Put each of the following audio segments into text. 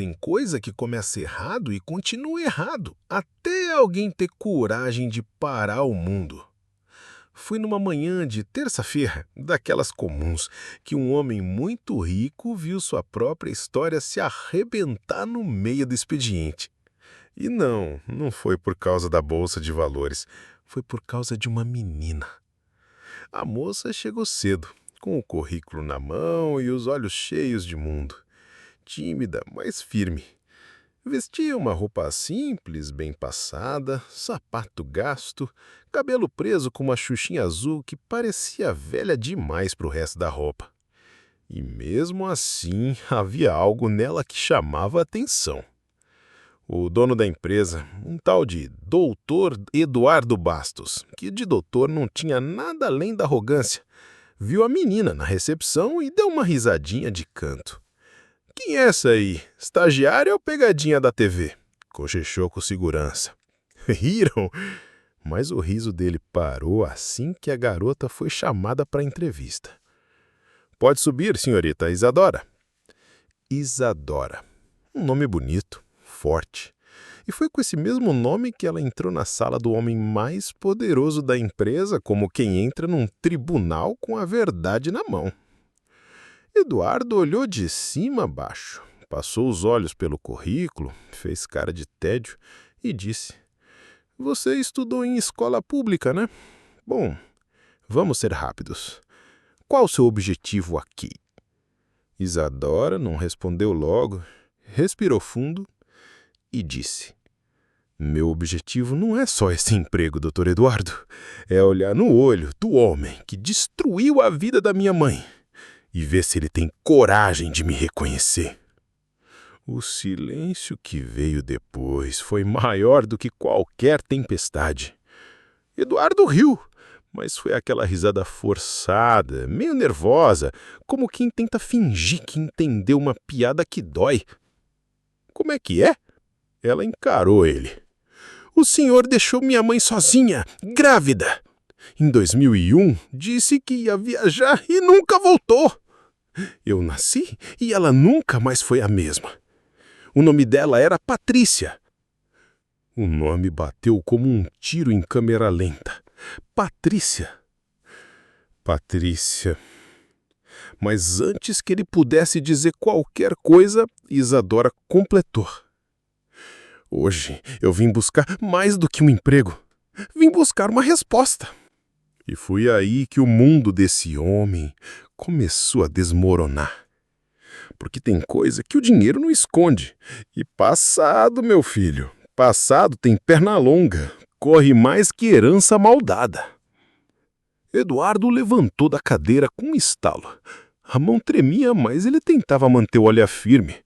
tem coisa que começa errado e continua errado, até alguém ter coragem de parar o mundo. Fui numa manhã de terça-feira, daquelas comuns, que um homem muito rico viu sua própria história se arrebentar no meio do expediente. E não foi por causa da bolsa de valores, foi por causa de uma menina. A moça chegou cedo, com o currículo na mão e os olhos cheios de mundo. Tímida, mas firme. Vestia uma roupa simples, bem passada, sapato gasto, cabelo preso com uma xuxinha azul que parecia velha demais para o resto da roupa. E mesmo assim, havia algo nela que chamava a atenção. O dono da empresa, um tal de Doutor Eduardo Bastos, que de doutor não tinha nada além da arrogância, viu a menina na recepção e deu uma risadinha de canto. "Quem é essa aí? Estagiária ou pegadinha da TV?" Cochichou com segurança. Riram, mas o riso dele parou assim que a garota foi chamada para a entrevista. "Pode subir, senhorita Isadora." Isadora. Um nome bonito, forte. E foi com esse mesmo nome que ela entrou na sala do homem mais poderoso da empresa, como quem entra num tribunal com a verdade na mão. Eduardo olhou de cima a baixo, passou os olhos pelo currículo, fez cara de tédio e disse: "Você estudou em escola pública, né? Bom, vamos ser rápidos. Qual o seu objetivo aqui?" Isadora não respondeu logo, respirou fundo e disse: "Meu objetivo não é só esse emprego, Dr. Eduardo. É olhar no olho do homem que destruiu a vida da minha mãe e ver se ele tem coragem de me reconhecer." O silêncio que veio depois foi maior do que qualquer tempestade. Eduardo riu, mas foi aquela risada forçada, meio nervosa, como quem tenta fingir que entendeu uma piada que dói. "Como é que é?" Ela encarou ele. "O senhor deixou minha mãe sozinha, grávida. Em 2001, disse que ia viajar e nunca voltou. Eu nasci e ela nunca mais foi a mesma. O nome dela era Patrícia." O nome bateu como um tiro em câmera lenta. Patrícia. Patrícia. Mas antes que ele pudesse dizer qualquer coisa, Isadora completou: "Hoje eu vim buscar mais do que um emprego. Vim buscar uma resposta." E foi aí que o mundo desse homem começou a desmoronar. Porque tem coisa que o dinheiro não esconde. E passado, meu filho, passado tem perna longa, corre mais que herança maldada. Eduardo levantou da cadeira com um estalo. A mão tremia, mas ele tentava manter o olhar firme.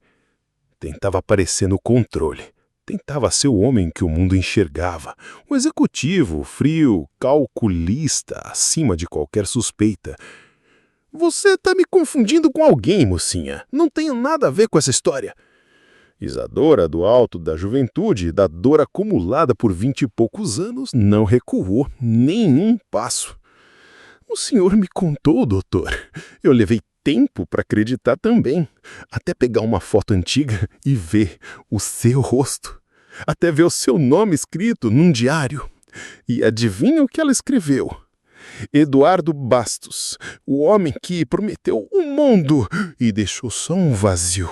Tentava aparecer no controle. Tentava ser o homem que o mundo enxergava, um executivo, frio, calculista, acima de qualquer suspeita. "Você está me confundindo com alguém, mocinha. Não tenho nada a ver com essa história." Isadora, do alto da juventude e da dor acumulada por 20 e poucos anos, não recuou nem um passo. "O senhor me contou, doutor. Eu levei tempo para acreditar também. Até pegar uma foto antiga e ver o seu rosto. Até ver o seu nome escrito num diário. E adivinha o que ela escreveu? Eduardo Bastos, o homem que prometeu o mundo e deixou só um vazio."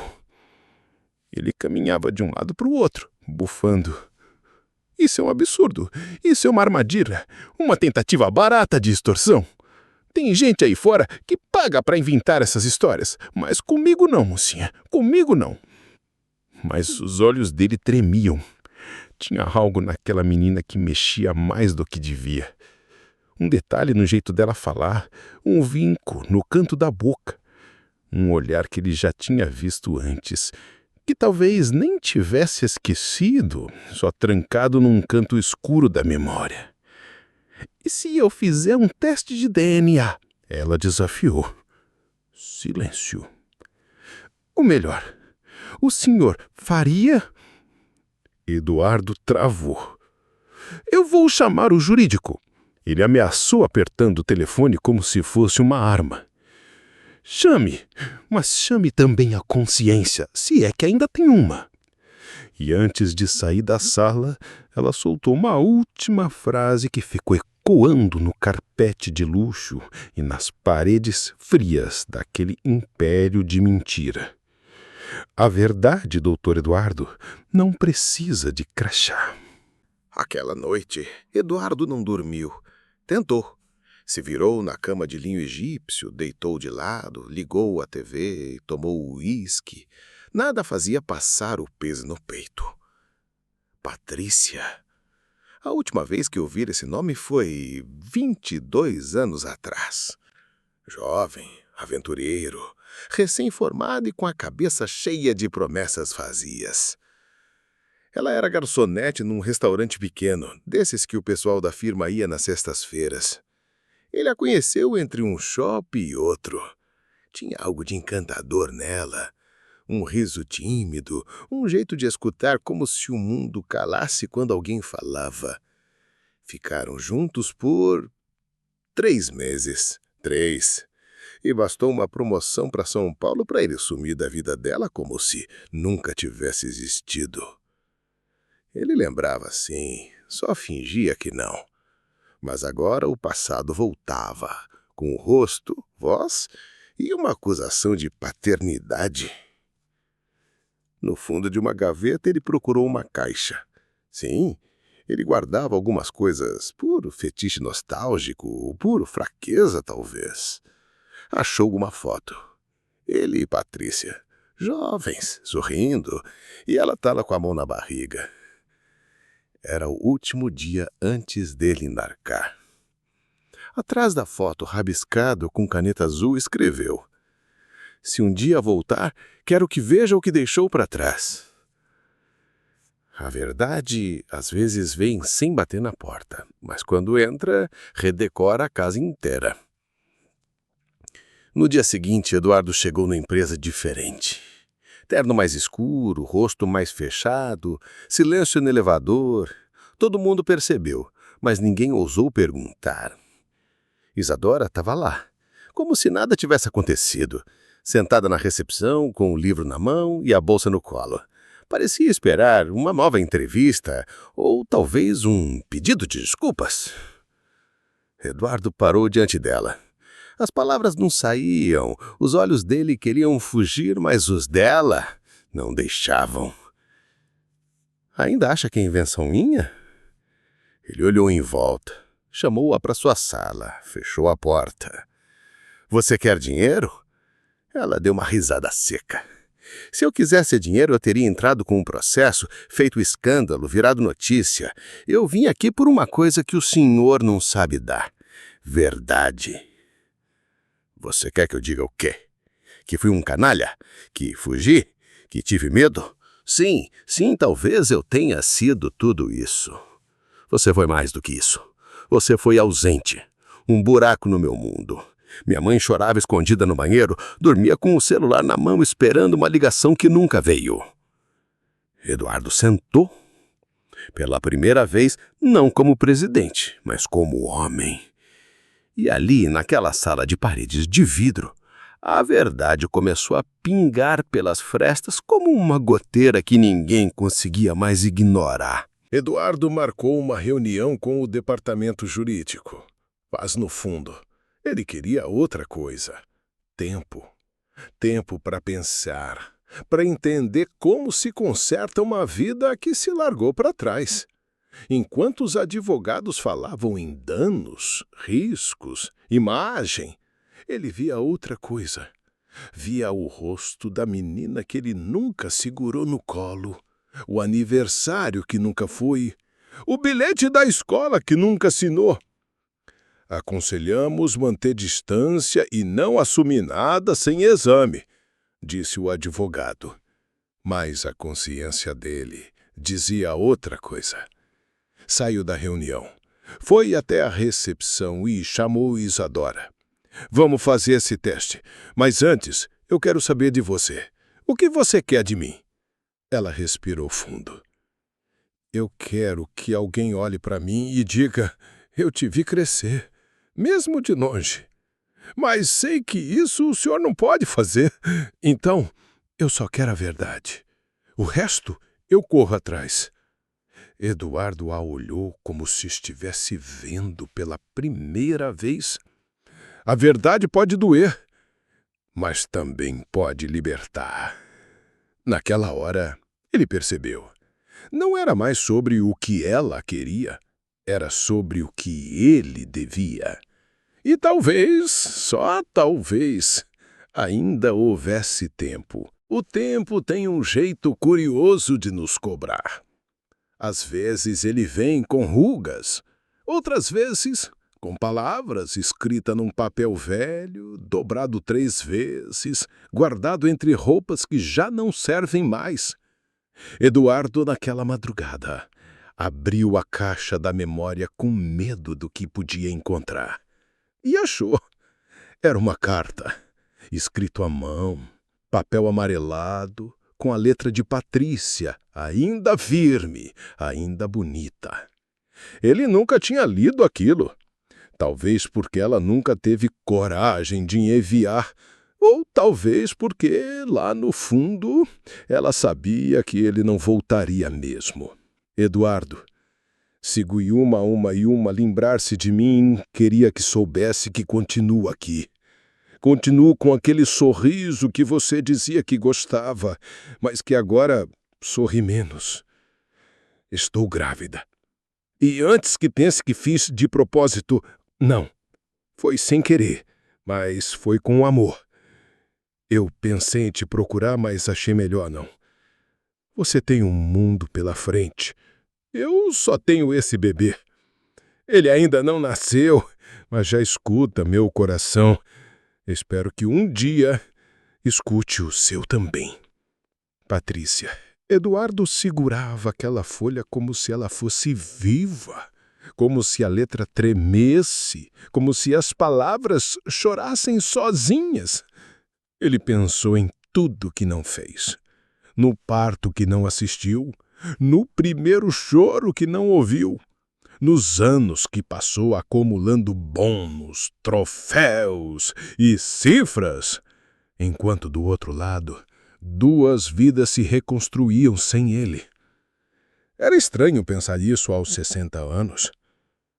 Ele caminhava de um lado para o outro, bufando. "Isso é um absurdo. Isso é uma armadilha. Uma tentativa barata de extorsão. Tem gente aí fora que paga para inventar essas histórias, mas comigo não, mocinha, comigo não." Mas os olhos dele tremiam. Tinha algo naquela menina que mexia mais do que devia. Um detalhe no jeito dela falar, um vinco no canto da boca. Um olhar que ele já tinha visto antes, que talvez nem tivesse esquecido, só trancado num canto escuro da memória. "E se eu fizer um teste de DNA?" Ela desafiou. Silêncio. "O melhor, o senhor faria?" Eduardo travou. "Eu vou chamar o jurídico." Ele ameaçou apertando o telefone como se fosse uma arma. Chame, mas chame também a consciência, se é que ainda tem uma. E antes de sair da sala, ela soltou uma última frase que ficou ecoando no carpete de luxo e nas paredes frias daquele império de mentira. A verdade, doutor Eduardo, não precisa de crachá. Aquela noite, Eduardo não dormiu. Tentou. Se virou na cama de linho egípcio, deitou de lado, ligou a TV, tomou uísque. Nada fazia passar o peso no peito. Patrícia. A última vez que ouvi esse nome foi 22 anos atrás. Jovem, aventureiro, recém-formado e com a cabeça cheia de promessas vazias. Ela era garçonete num restaurante pequeno, desses que o pessoal da firma ia nas sextas-feiras. Ele a conheceu entre um shopping e outro. Tinha algo de encantador nela. Um riso tímido, um jeito de escutar como se o mundo calasse quando alguém falava. Ficaram juntos por 3 meses. 3. E bastou uma promoção para São Paulo para ele sumir da vida dela como se nunca tivesse existido. Ele lembrava sim, só fingia que não. Mas agora o passado voltava, com o rosto, voz e uma acusação de paternidade. No fundo de uma gaveta ele procurou uma caixa. Sim, ele guardava algumas coisas por fetiche nostálgico, por fraqueza talvez. Achou uma foto. Ele e Patrícia, jovens, sorrindo, e ela estava com a mão na barriga. Era o último dia antes dele embarcar. Atrás da foto, rabiscado com caneta azul, escreveu: "Se um dia voltar, quero que veja o que deixou para trás." A verdade, às vezes, vem sem bater na porta, mas quando entra, redecora a casa inteira. No dia seguinte, Eduardo chegou na empresa diferente. Terno mais escuro, rosto mais fechado, silêncio no elevador. Todo mundo percebeu, mas ninguém ousou perguntar. Isadora estava lá, como se nada tivesse acontecido, sentada na recepção, com o livro na mão e a bolsa no colo. Parecia esperar uma nova entrevista ou talvez um pedido de desculpas. Eduardo parou diante dela. As palavras não saíam, os olhos dele queriam fugir, mas os dela não deixavam. "Ainda acha que é invenção minha?" Ele olhou em volta, chamou-a para sua sala, fechou a porta. "Você quer dinheiro?" Ela deu uma risada seca. "Se eu quisesse dinheiro, eu teria entrado com um processo, feito escândalo, virado notícia. Eu vim aqui por uma coisa que o senhor não sabe dar: verdade." "Você quer que eu diga o quê? Que fui um canalha? Que fugi? Que tive medo? Sim, talvez eu tenha sido tudo isso. Você foi mais do que isso. Você foi ausente. Um buraco no meu mundo. Minha mãe chorava escondida no banheiro, dormia com o celular na mão esperando uma ligação que nunca veio." Eduardo sentou. Pela primeira vez, não como presidente, mas como homem. E ali, naquela sala de paredes de vidro, a verdade começou a pingar pelas frestas como uma goteira que ninguém conseguia mais ignorar. Eduardo marcou uma reunião com o departamento jurídico. Mas, no fundo, ele queria outra coisa: tempo. Tempo para pensar, para entender como se conserta uma vida que se largou para trás. Enquanto os advogados falavam em danos, riscos, imagem, ele via outra coisa. Via o rosto da menina que ele nunca segurou no colo, o aniversário que nunca foi, o bilhete da escola que nunca assinou. "Aconselhamos manter distância e não assumir nada sem exame", disse o advogado. Mas a consciência dele dizia outra coisa. Saiu da reunião, foi até a recepção e chamou Isadora. "Vamos fazer esse teste, mas antes eu quero saber de você. O que você quer de mim?" Ela respirou fundo. "Eu quero que alguém olhe para mim e diga: eu te vi crescer, mesmo de longe. Mas sei que isso o senhor não pode fazer. Então, eu só quero a verdade. O resto, eu corro atrás. Eduardo a olhou como se estivesse vendo pela primeira vez. A verdade pode doer, mas também pode libertar. Naquela hora, ele percebeu. Não era mais sobre o que ela queria, era sobre o que ele devia. E talvez, só talvez, ainda houvesse tempo. O tempo tem um jeito curioso de nos cobrar. Às vezes ele vem com rugas, outras vezes com palavras escritas num papel velho, dobrado 3 vezes, guardado entre roupas que já não servem mais. Eduardo, naquela madrugada, abriu a caixa da memória com medo do que podia encontrar. E achou. Era uma carta, escrito à mão, papel amarelado, com a letra de Patrícia, ainda firme, ainda bonita. Ele nunca tinha lido aquilo. Talvez porque ela nunca teve coragem de enviar, ou talvez porque, lá no fundo, ela sabia que ele não voltaria mesmo. Eduardo, se Guiuma lembrar-se de mim, queria que soubesse que continuo aqui. Continuo com aquele sorriso que você dizia que gostava, mas que agora sorri menos. Estou grávida. E antes que pense que fiz de propósito, não. Foi sem querer, mas foi com amor. Eu pensei em te procurar, mas achei melhor não. Você tem um mundo pela frente. Eu só tenho esse bebê. Ele ainda não nasceu, mas já escuta meu coração. Espero que um dia escute o seu também. Patrícia. Eduardo segurava aquela folha como se ela fosse viva, como se a letra tremesse, como se as palavras chorassem sozinhas. Ele pensou em tudo que não fez. No parto que não assistiu, no primeiro choro que não ouviu, nos anos que passou acumulando bônus, troféus e cifras, enquanto do outro lado, 2 vidas se reconstruíam sem ele. Era estranho pensar isso aos 60 anos.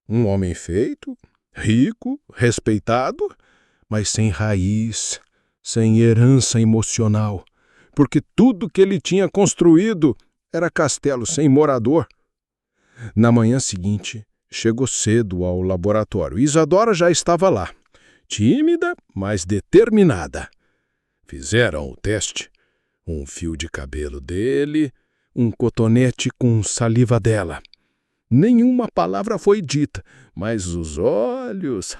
Um homem feito, rico, respeitado, mas sem raiz, sem herança emocional, porque tudo que ele tinha construído era castelo sem morador. Na manhã seguinte, chegou cedo ao laboratório. Isadora já estava lá, tímida, mas determinada. Fizeram o teste. Um fio de cabelo dele, um cotonete com saliva dela. Nenhuma palavra foi dita, mas os olhos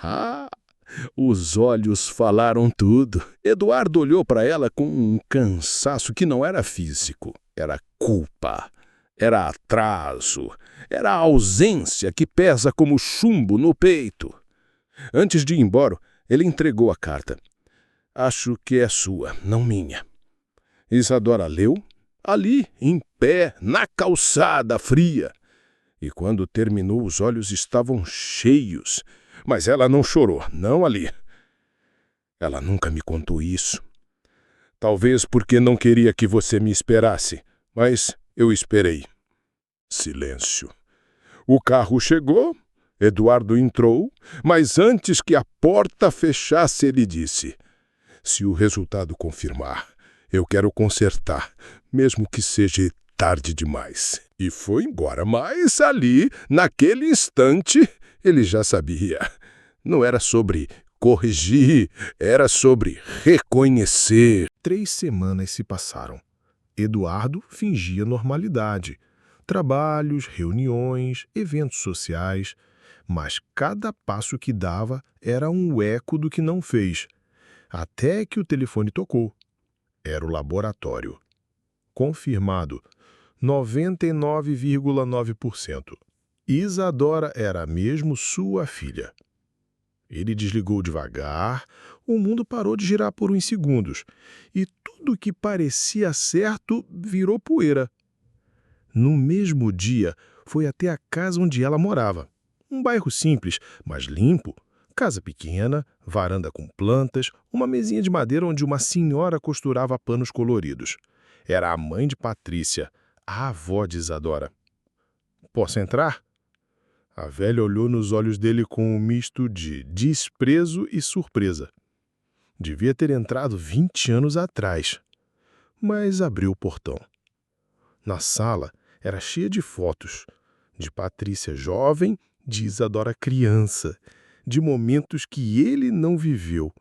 falaram tudo. Eduardo olhou para ela com um cansaço que não era físico, era culpa, era atraso, era a ausência que pesa como chumbo no peito. Antes de ir embora, ele entregou a carta. Acho que é sua, não minha. Isadora leu, ali, em pé, na calçada fria. E quando terminou, os olhos estavam cheios. Mas ela não chorou, não ali. Ela nunca me contou isso. Talvez porque não queria que você me esperasse, mas eu esperei. Silêncio. O carro chegou, Eduardo entrou, mas antes que a porta fechasse, ele disse: se o resultado confirmar, eu quero consertar, mesmo que seja tarde demais. E foi embora, mas ali, naquele instante, ele já sabia. Não era sobre corrigir, era sobre reconhecer. 3 semanas se passaram. Eduardo fingia normalidade. Trabalhos, reuniões, eventos sociais. Mas cada passo que dava era um eco do que não fez. Até que o telefone tocou. Era o laboratório. Confirmado. 99,9%. Isadora era mesmo sua filha. Ele desligou devagar, o mundo parou de girar por uns segundos, e tudo que parecia certo virou poeira. No mesmo dia, foi até a casa onde ela morava. Um bairro simples, mas limpo, Casa pequena, varanda com plantas, uma mesinha de madeira onde uma senhora costurava panos coloridos. Era a mãe de Patrícia, a avó de Isadora. "Posso entrar?" A velha olhou nos olhos dele com um misto de desprezo e surpresa. Devia ter entrado 20 anos atrás, mas abriu o portão. Na sala era cheia de fotos, de Patrícia jovem, de Isadora criança, de momentos que ele não viveu.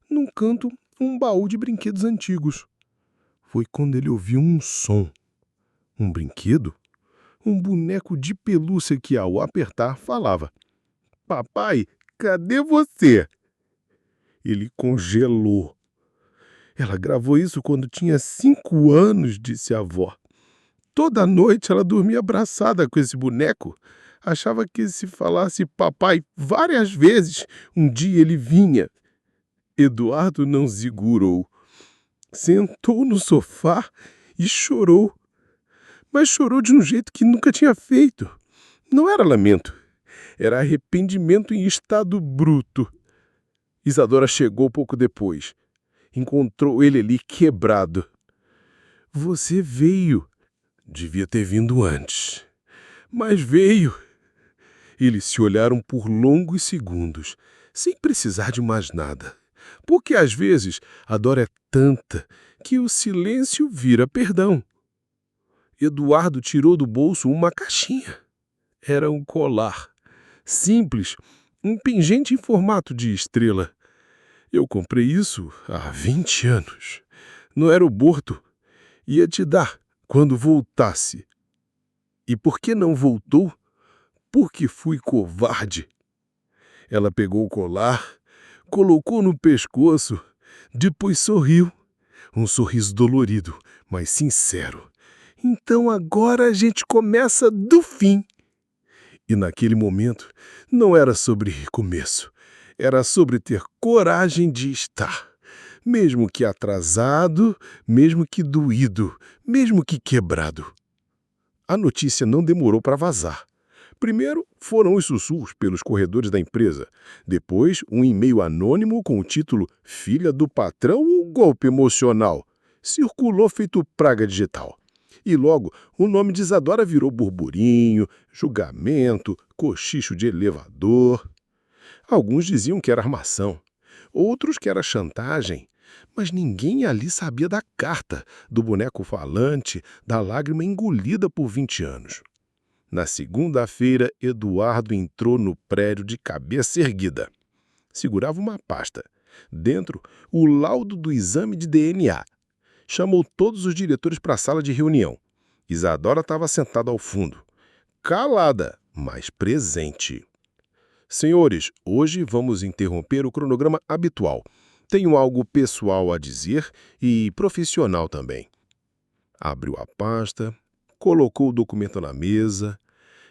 Num canto, um baú de brinquedos antigos. Foi quando ele ouviu um som. Um brinquedo? Um boneco de pelúcia que, ao apertar, falava: "Papai, cadê você?" Ele congelou. "Ela gravou isso quando tinha 5 anos", disse a avó. "Toda noite ela dormia abraçada com esse boneco. Achava que se falasse papai várias vezes, um dia ele vinha." Eduardo não segurou. Sentou no sofá e chorou. Mas chorou de um jeito que nunca tinha feito. Não era lamento. Era arrependimento em estado bruto. Isadora chegou pouco depois. Encontrou ele ali quebrado. "Você veio. Devia ter vindo antes. Mas veio." Eles se olharam por longos segundos, sem precisar de mais nada. Porque às vezes a dor é tanta que o silêncio vira perdão. Eduardo tirou do bolso uma caixinha. Era um colar. Simples, um pingente em formato de estrela. "Eu comprei isso há 20 anos. No aeroporto. Ia te dar quando voltasse." "E por que não voltou?" "Porque fui covarde." Ela pegou o colar, colocou no pescoço, depois sorriu. Um sorriso dolorido, mas sincero. "Então agora a gente começa do fim." E naquele momento não era sobre recomeço. Era sobre ter coragem de estar. Mesmo que atrasado, mesmo que doído, mesmo que quebrado. A notícia não demorou para vazar. Primeiro foram os sussurros pelos corredores da empresa. Depois, um e-mail anônimo com o título "Filha do patrão ou golpe emocional?" circulou feito praga digital. E logo, o nome de Isadora virou burburinho, julgamento, cochicho de elevador. Alguns diziam que era armação, outros que era chantagem. Mas ninguém ali sabia da carta, do boneco falante, da lágrima engolida por 20 anos. Na segunda-feira, Eduardo entrou no prédio de cabeça erguida. Segurava uma pasta. Dentro, o laudo do exame de DNA. Chamou todos os diretores para a sala de reunião. Isadora estava sentada ao fundo. Calada, mas presente. "Senhores, hoje vamos interromper o cronograma habitual. Tenho algo pessoal a dizer e profissional também." Abriu a pasta, colocou o documento na mesa.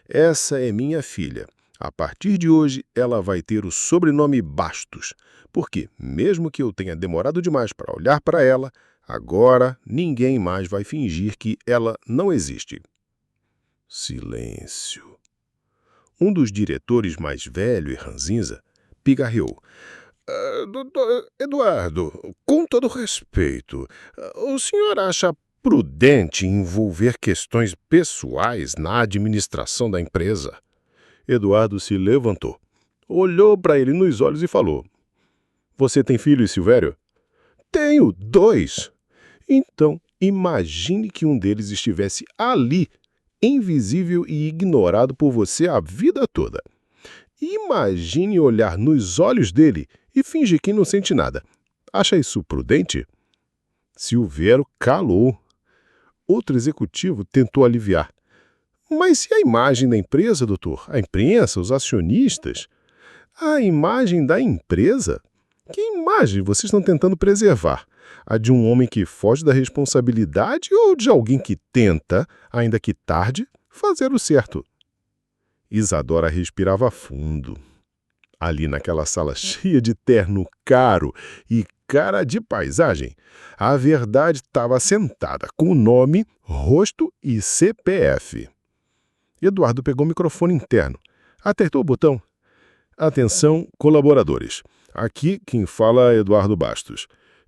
"Essa é minha filha. A partir de hoje, ela vai ter o sobrenome Bastos, porque, mesmo que eu tenha demorado demais para olhar para ela, agora ninguém mais vai fingir que ela não existe." Silêncio. Um dos diretores mais velho e ranzinza pigarreou. Doutor Eduardo, com todo respeito, o senhor acha prudente envolver questões pessoais na administração da empresa?" Eduardo se levantou, olhou para ele nos olhos e falou: "Você tem filhos, Silvério?" "Tenho 2. "Então, imagine que um deles estivesse ali, invisível e ignorado por você a vida toda. Imagine olhar nos olhos dele e fingir que não sente nada. Acha isso prudente?" Silvério calou. Outro executivo tentou aliviar. "Mas e a imagem da empresa, doutor? A imprensa, os acionistas?" "A imagem da empresa? Que imagem vocês estão tentando preservar? A de um homem que foge da responsabilidade ou de alguém que tenta, ainda que tarde, fazer o certo?" Isadora respirava fundo. Ali naquela sala cheia de terno caro e cara de paisagem, a verdade estava sentada com o nome, rosto e CPF. Eduardo pegou o microfone interno, apertou o botão. Atenção, colaboradores. Aqui quem fala é Eduardo Bastos.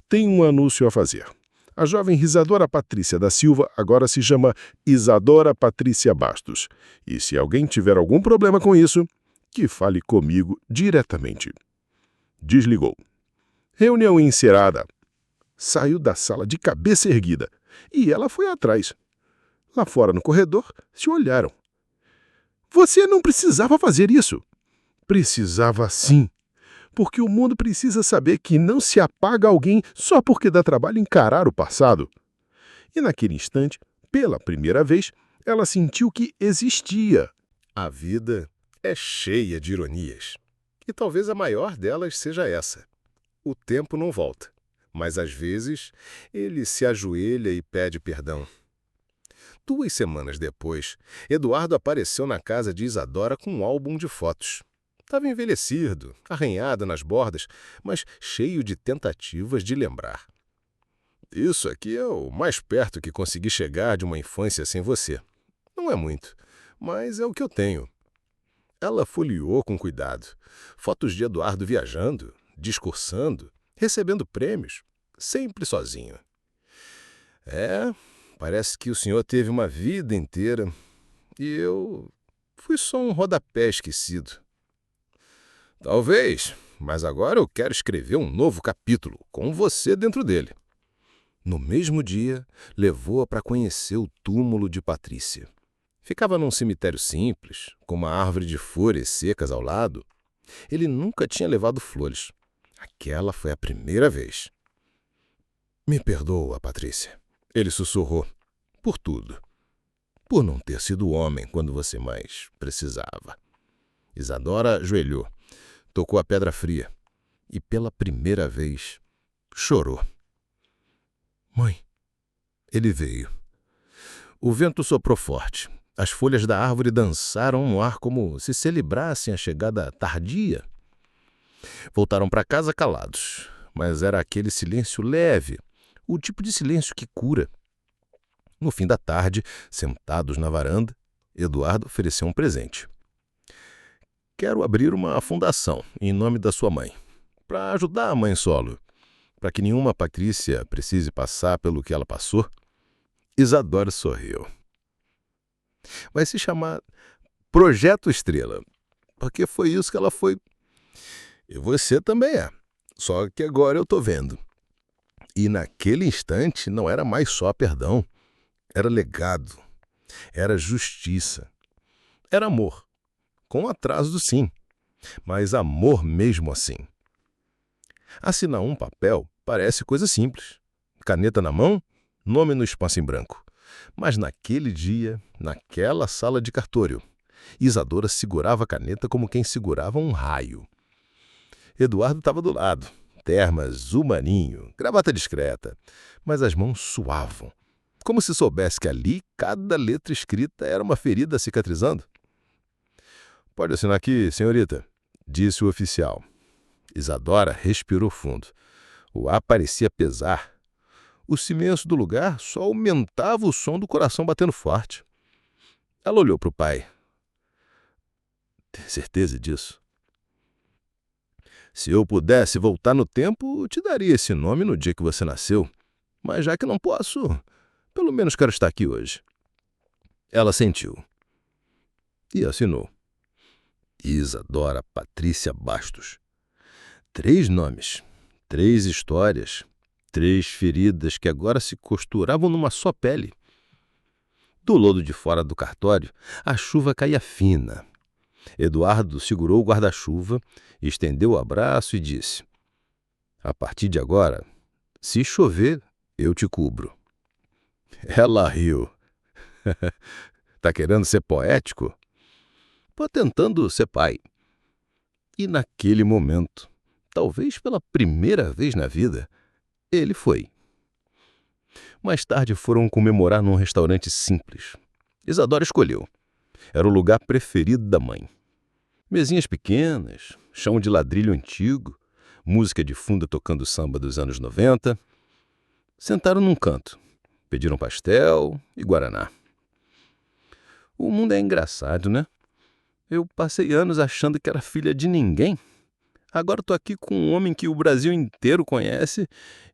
Tem um anúncio a fazer. A jovem Isadora Patrícia da Silva agora se chama Isadora Patrícia Bastos. E se alguém tiver algum problema com isso, que fale comigo diretamente. Desligou. Reunião encerrada. Saiu da sala de cabeça erguida e ela foi atrás. Lá fora no corredor, se olharam. Você não precisava fazer isso. Precisava sim, porque o mundo precisa saber que não se apaga alguém só porque dá trabalho encarar o passado. E naquele instante, pela primeira vez, ela sentiu que existia. A vida é cheia de ironias. E talvez a maior delas seja essa. O tempo não volta, mas às vezes ele se ajoelha e pede perdão. 2 semanas depois, Eduardo apareceu na casa de Isadora com um álbum de fotos. Estava envelhecido, arranhado nas bordas, mas cheio de tentativas de lembrar. Isso aqui é o mais perto que consegui chegar de uma infância sem você. Não é muito, mas é o que eu tenho. Ela folheou com cuidado. Fotos de Eduardo viajando, discursando, recebendo prêmios, sempre sozinho. Parece que o senhor teve uma vida inteira e eu fui só um rodapé esquecido. Talvez, mas agora eu quero escrever um novo capítulo, com você dentro dele. No mesmo dia, levou-a para conhecer o túmulo de Patrícia. Ficava num cemitério simples, com uma árvore de folhas secas ao lado. Ele nunca tinha levado flores. Aquela foi a primeira vez. Me perdoa, Patrícia. Ele sussurrou. Por tudo. Por não ter sido homem quando você mais precisava. Isadora ajoelhou, tocou a pedra fria e, pela primeira vez, chorou. Mãe. Ele veio. O vento soprou forte. As folhas da árvore dançaram no ar como se celebrassem a chegada tardia. Voltaram para casa calados, mas era aquele silêncio leve, o tipo de silêncio que cura. No fim da tarde, sentados na varanda, Eduardo ofereceu um presente. Quero abrir uma fundação em nome da sua mãe, para ajudar a mãe solo, para que nenhuma Patrícia precise passar pelo que ela passou. Isadora sorriu. Vai se chamar Projeto Estrela, porque foi isso que ela foi. E você também é, só que agora eu tô vendo. E naquele instante não era mais só perdão, era legado, era justiça, era amor, com atraso sim, mas amor mesmo assim. Assinar um papel parece coisa simples, caneta na mão, nome no espaço em branco. Mas naquele dia, naquela sala de cartório, Isadora segurava a caneta como quem segurava um raio. Eduardo estava do lado, terno azul marinho, gravata discreta, mas as mãos suavam, como se soubesse que ali cada letra escrita era uma ferida cicatrizando. Pode assinar aqui, senhorita, disse o oficial. Isadora respirou fundo. O ar parecia pesar. O silêncio do lugar só aumentava o som do coração batendo forte. Ela olhou para o pai. Tem certeza disso? Se eu pudesse voltar no tempo, te daria esse nome no dia que você nasceu. Mas já que não posso, pelo menos quero estar aqui hoje. Ela sentiu. E assinou. Isadora Patrícia Bastos. 3 nomes, 3 histórias, 3 feridas que agora se costuravam numa só pele. Do lodo de fora do cartório, a chuva caía fina. Eduardo segurou o guarda-chuva, estendeu o abraço e disse: a partir de agora, se chover, eu te cubro. Ela riu. Tá querendo ser poético? Tô tentando ser pai. E naquele momento, talvez pela primeira vez na vida, ele foi. Mais tarde foram comemorar num restaurante simples. Isadora escolheu. Era o lugar preferido da mãe. Mesinhas pequenas, chão de ladrilho antigo, música de fundo tocando samba dos anos 90. Sentaram num canto, pediram pastel e guaraná. O mundo é engraçado, né? Eu passei anos achando que era filha de ninguém. Agora tô aqui com um homem que o Brasil inteiro conhece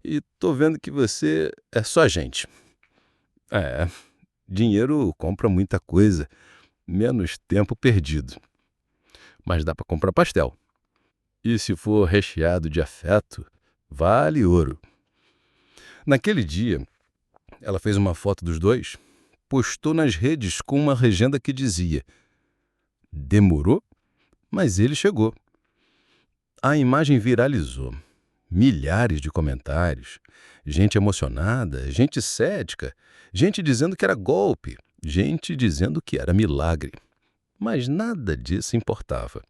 e tô vendo que você é só gente. É, dinheiro compra muita coisa, menos tempo perdido. Mas dá para comprar pastel. E se for recheado de afeto, vale ouro. Naquele dia, ela fez uma foto dos dois, postou nas redes com uma legenda que dizia: demorou, mas ele chegou. A imagem viralizou. Milhares de comentários, gente emocionada, gente cética, gente dizendo que era golpe, gente dizendo que era milagre. Mas nada disso importava,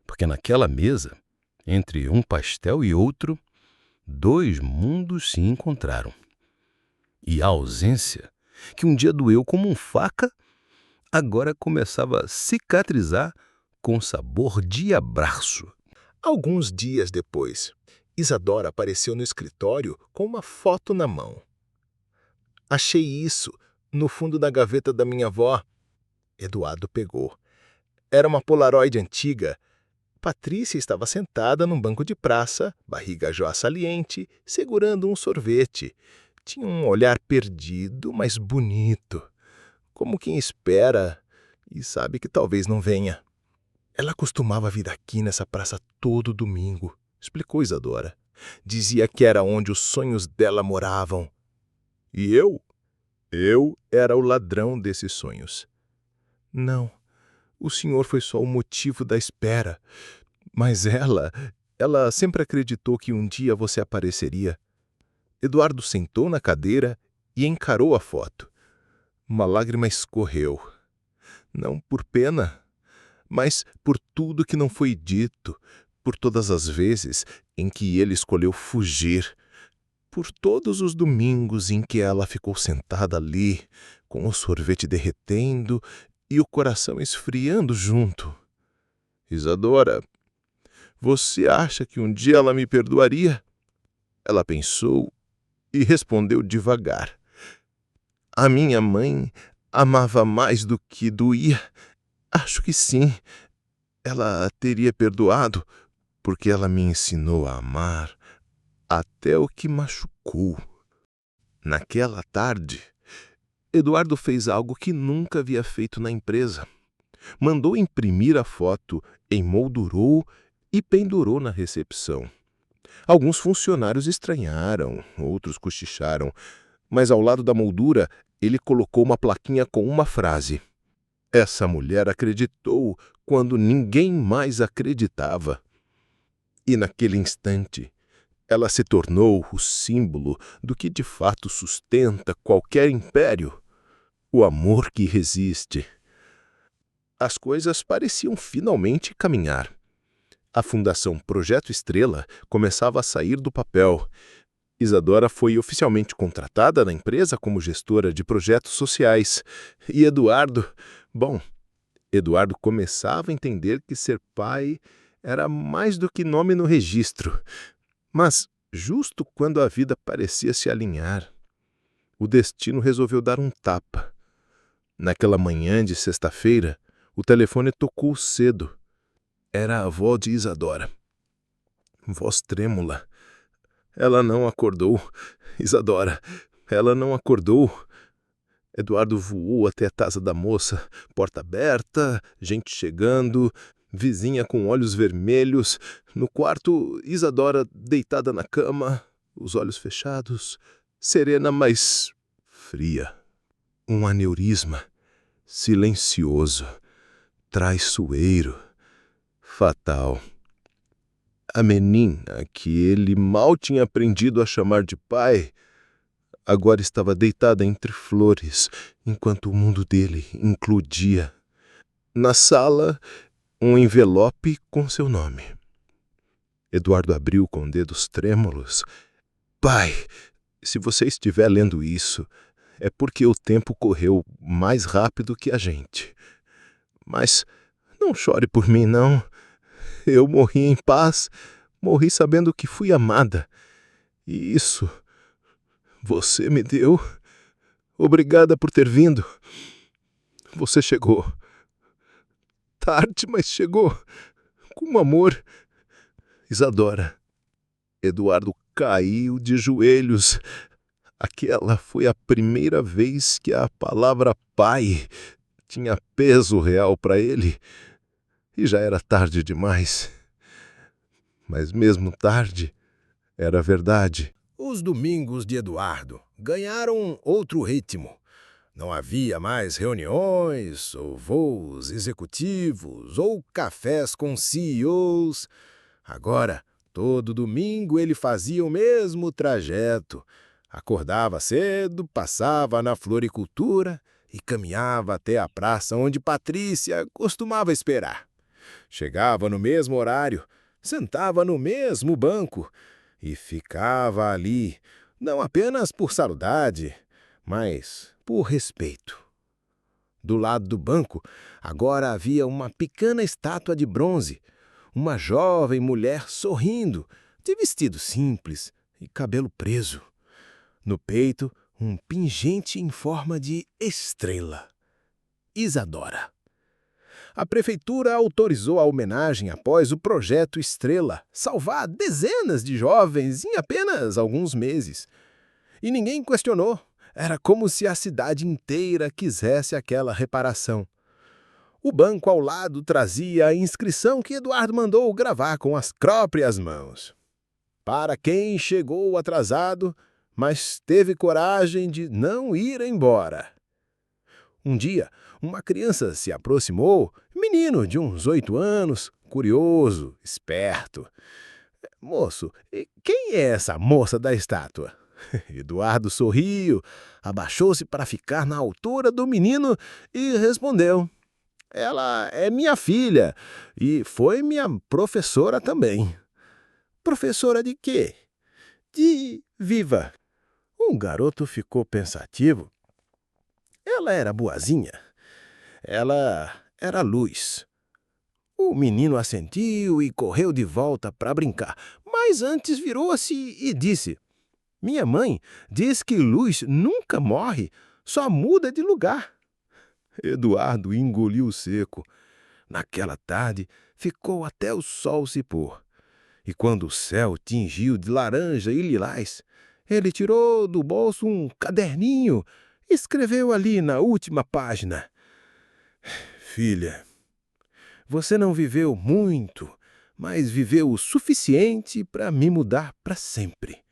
porque naquela mesa, entre um pastel e outro, dois mundos se encontraram. E a ausência, que um dia doeu como um faca, agora começava a cicatrizar com sabor de abraço. Alguns dias depois, Isadora apareceu no escritório com uma foto na mão. Achei isso no fundo da gaveta da minha avó. Eduardo pegou. Era uma Polaroid antiga. Patrícia estava sentada num banco de praça, barriga já saliente, segurando um sorvete. Tinha um olhar perdido, mas bonito, como quem espera e sabe que talvez não venha. Ela costumava vir aqui nessa praça todo domingo, explicou Isadora. Dizia que era onde os sonhos dela moravam. E eu? Eu era o ladrão desses sonhos. Não, o senhor foi só o motivo da espera. Mas ela sempre acreditou que um dia você apareceria. Eduardo sentou na cadeira e encarou a foto. Uma lágrima escorreu. Não por pena, mas por tudo que não foi dito, por todas as vezes em que ele escolheu fugir, por todos os domingos em que ela ficou sentada ali, com o sorvete derretendo e o coração esfriando junto. Isadora, você acha que um dia ela me perdoaria? Ela pensou e respondeu devagar. A minha mãe amava mais do que doía. Acho que sim. Ela teria perdoado, porque ela me ensinou a amar até o que machucou. Naquela tarde, Eduardo fez algo que nunca havia feito na empresa. Mandou imprimir a foto, emoldurou e pendurou na recepção. Alguns funcionários estranharam, outros cochicharam, mas ao lado da moldura ele colocou uma plaquinha com uma frase. Essa mulher acreditou quando ninguém mais acreditava. E naquele instante, ela se tornou o símbolo do que de fato sustenta qualquer império: o amor que resiste. As coisas pareciam finalmente caminhar. A Fundação Projeto Estrela começava a sair do papel. Isadora foi oficialmente contratada na empresa como gestora de projetos sociais. E Eduardo começava a entender que ser pai era mais do que nome no registro. Mas, justo quando a vida parecia se alinhar, o destino resolveu dar um tapa. Naquela manhã de sexta-feira, o telefone tocou cedo. Era a avó de Isadora. Voz trêmula. Ela não acordou. Isadora, ela não acordou. Eduardo voou até a casa da moça. Porta aberta, gente chegando, vizinha com olhos vermelhos. No quarto, Isadora deitada na cama, os olhos fechados, serena, mas fria. Um aneurisma, silencioso, traiçoeiro, fatal. A menina, que ele mal tinha aprendido a chamar de pai, agora estava deitada entre flores, enquanto o mundo dele implodia. Na sala, um envelope com seu nome. Eduardo abriu com dedos trêmulos. Pai, se você estiver lendo isso, é porque o tempo correu mais rápido que a gente. Mas não chore por mim, não. Eu morri em paz, morri sabendo que fui amada. E isso você me deu. Obrigada por ter vindo. Você chegou. tarde, mas chegou com amor. Isadora. Eduardo caiu de joelhos. Aquela foi a primeira vez que a palavra pai tinha peso real para ele. E já era tarde demais. Mas mesmo tarde, era verdade. Os domingos de Eduardo ganharam outro ritmo. Não havia mais reuniões, ou voos executivos, ou cafés com CEOs. Agora, todo domingo ele fazia o mesmo trajeto. Acordava cedo, passava na floricultura e caminhava até a praça onde Patrícia costumava esperar. Chegava no mesmo horário, sentava no mesmo banco e ficava ali, não apenas por saudade, mas por respeito. Do lado do banco, agora havia uma pequena estátua de bronze, uma jovem mulher sorrindo, de vestido simples e cabelo preso. No peito, um pingente em forma de estrela. Isadora. A prefeitura autorizou a homenagem após o projeto Estrela salvar dezenas de jovens em apenas alguns meses. E ninguém questionou. Era como se a cidade inteira quisesse aquela reparação. O banco ao lado trazia a inscrição que Eduardo mandou gravar com as próprias mãos. Para quem chegou atrasado, mas teve coragem de não ir embora. Um dia, uma criança se aproximou, menino de uns 8 anos, curioso, esperto. Moço, quem é essa moça da estátua? Eduardo sorriu, abaixou-se para ficar na altura do menino e respondeu: Ela é minha filha e foi minha professora também. Professora de quê? De Viva. O garoto ficou pensativo. Ela era boazinha. Ela era luz. O menino assentiu e correu de volta para brincar, mas antes virou-se e disse: Minha mãe diz que luz nunca morre, só muda de lugar. Eduardo engoliu seco. Naquela tarde, ficou até o sol se pôr. E quando o céu tingiu de laranja e lilás, ele tirou do bolso um caderninho e escreveu ali na última página: Filha, você não viveu muito, mas viveu o suficiente para me mudar para sempre.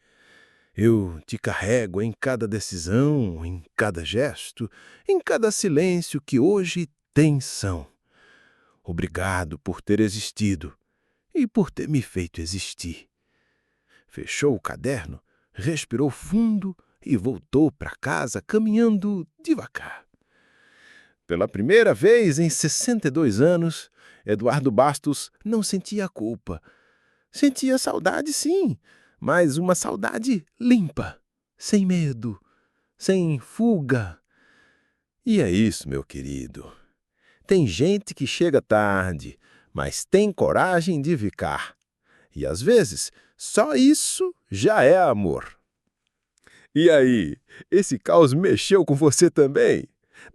Eu te carrego em cada decisão, em cada gesto, em cada silêncio que hoje tensão. Obrigado por ter existido e por ter me feito existir. Fechou o caderno, respirou fundo e voltou para casa caminhando devagar. Pela primeira vez em 62 anos, Eduardo Bastos não sentia culpa. Sentia saudade, sim, mas uma saudade limpa, sem medo, sem fuga. E é isso, meu querido. Tem gente que chega tarde, mas tem coragem de ficar. E às vezes, só isso já é amor. E aí, esse caos mexeu com você também?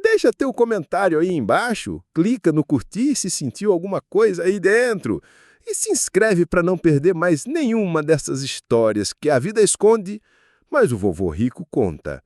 Deixa teu comentário aí embaixo, clica no curtir se sentiu alguma coisa aí dentro e se inscreve para não perder mais nenhuma dessas histórias que a vida esconde, mas o vovô Rico conta